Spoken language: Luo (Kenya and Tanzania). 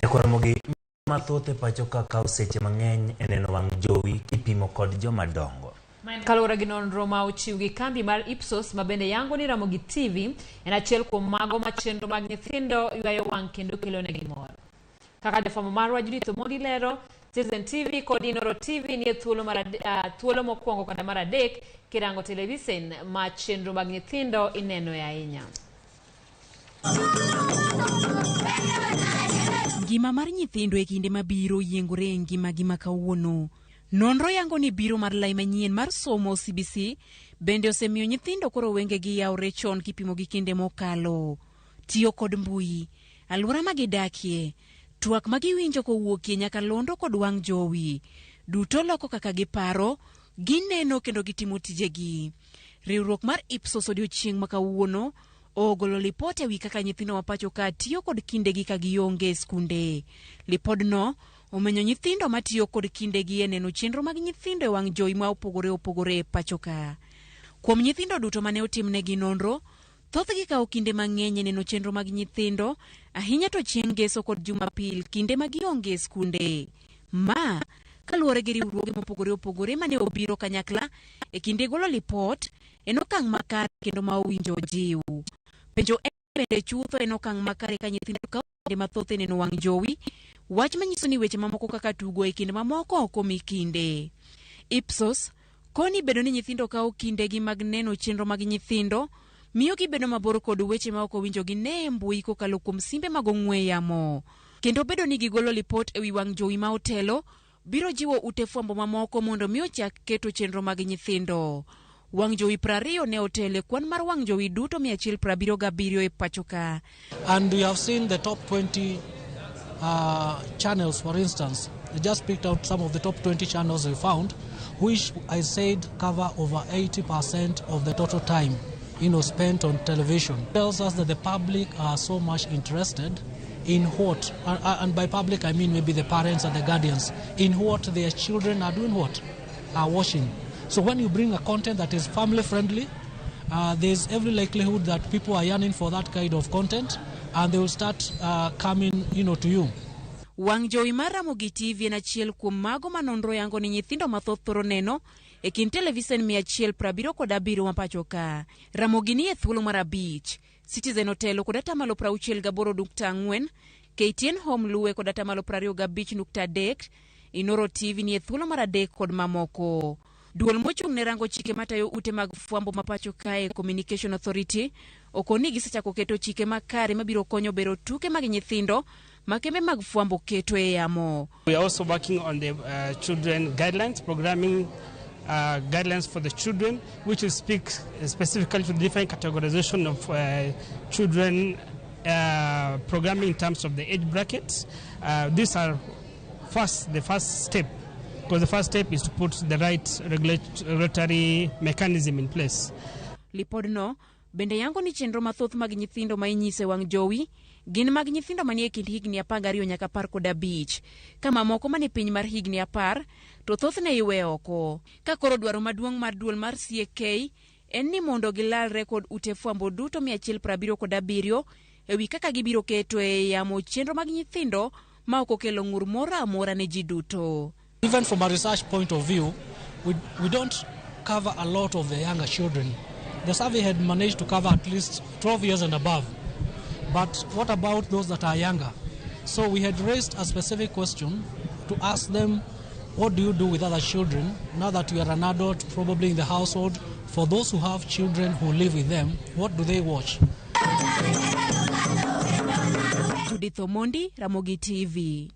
Ramogi mathoth e pacho kaka seche mang'eny eneno wang' jowi kipimo kod joma dongo. Kalura gi nonro ma ochiw gi kambi mar Ipsos ma bende yango ni Ramogi TV en achiel kuom mago ma chenro mag nyithindo ywayo wang' kendo kelo negi mor. Kaka jafwambo marwa Nyithindo lero, Citizen TV kod Nyithindo TV ni thuolo mokwongo kod mar adek kirango televisen ma chenro mag nyithindo ineno e ahinya. Ngima mar nyithindo e kinde mabiro yiengore e ngimagi ma kawuono. Nonro yango ni biro mar lai manyien mar somo CBC bende osemiyo nyithindo koro wengegi yawre chon kipimo gi kinde mokalo. Tiyo kod mbui, alwora ma gidakie, twak ma giwinjo kowuokie nyaka londo kod wang' jowi. Duto loko kaka giparo, gineno kendo gitimo tijegi. Riwruok mar Ipsos odiochieng' ma kawuono ogolo lipot ewi kaka nyithindo ma pacho ka tiyo kod kindegi ka gionge skunde. Lipodno omenyo nyithindo matiyo kod kindegi e neno chenro mag nyithindo e wang' jowi ma opogore e pacho ka. Kuom nyithindo duto mane otimnegi nonro, thothgi kawo kinde mang'eny e neno chenro mag nyithindo, ahinya to chieng' Ngeso kod Jumapil, kinde ma gionge skunde. Ma kaluwore gi riwruoge mopogore mane obiro kanyakla e kinde golo lipot en okang' makare kendo ma owinjo jiw. Penjo bende chutho en okang' makare ka nyithindo kawo kinde mathoth e neno wang' jowi, wach manyiso ni weche mamoko kaka tugo e kinde mamoko ok omi kinde. Ipsos koni bedo ni nyithindo kawo kindegi mag neno chenro mag nyithindo, miyo gibedo mabor kod weche ma ok owinjo gine e mbui kokalo kuom simbe mag ong'we yamo. Kendo bedo ni gigolo lipot ewi wang' jowi ma otelo, biro jiwo ute fwambo mamoko mondo mi ochak keto chenro mag nyithindo. Wang' jowi 20 ne otele kwan mar wang' jowi duto 177 e pacho ka. And we have seen the top 20 channels, for instance. I just picked out some of the top 20 channels we found, which I said cover over 80% of the total time spent on television. It tells us that the public are so much interested in what, and by public I mean maybe the parents and the guardians, in what their children are doing, are watching. So when you bring a content that is family friendly, there's every likelihood that people are yearning for that kind of content, and they will start coming, to you. Wang' jowi mar Ramogi TV en achiel kuom mago ma nonro yango ni nyithindo mathoth thoro neno e kin televisen 177 ma pacho ka. Ramogi ni e thuolo mar 5, Citizen otelo kod atamalo 68.4, KTN Home luwe kod atamalo 25.3, Nyithindo TV ni e thuolo mar 3 kod mamoko. Duol mochung' ne rango chike matayo ute mag fwambo ma pacho kae Communication Authority okoni gisechako keto chike makare mabiro konyo bero tuke mag nyithindo makembe mag fwambo keto e yamo. We are also working on the children guidelines, programming guidelines for the children, which will speak specifically to the different categorization of children programming in terms of the age brackets. These are the first step. Because the first step is to put the right regulatory mechanism in place. Lipodno bende yango ni chenro mathoth mag nyithindo ma inyise wang' jowi gin mag nyithindo manie kind higni 12 nyaka 15, kama moko mane piny mar higni 10 to thothne iwe oko. Ka koro dwaro maduong' mar duol mar CAK en ni mondo gilalre kod ute fwambo duto 177 ewi kaka gibiro keto e yamo chenro mag nyithindo ma ok okelo ng'ur moro amora ne ji duto. Even from a research point of view, we don't cover a lot of the younger children. The survey had managed to cover at least 12 years and above. But what about those that are younger? So we had raised a specific question to ask them, what do you do with other children now that you are an adult, probably in the household? For those who have children who live with them, what do they watch? Judith Omondi, Ramogi TV.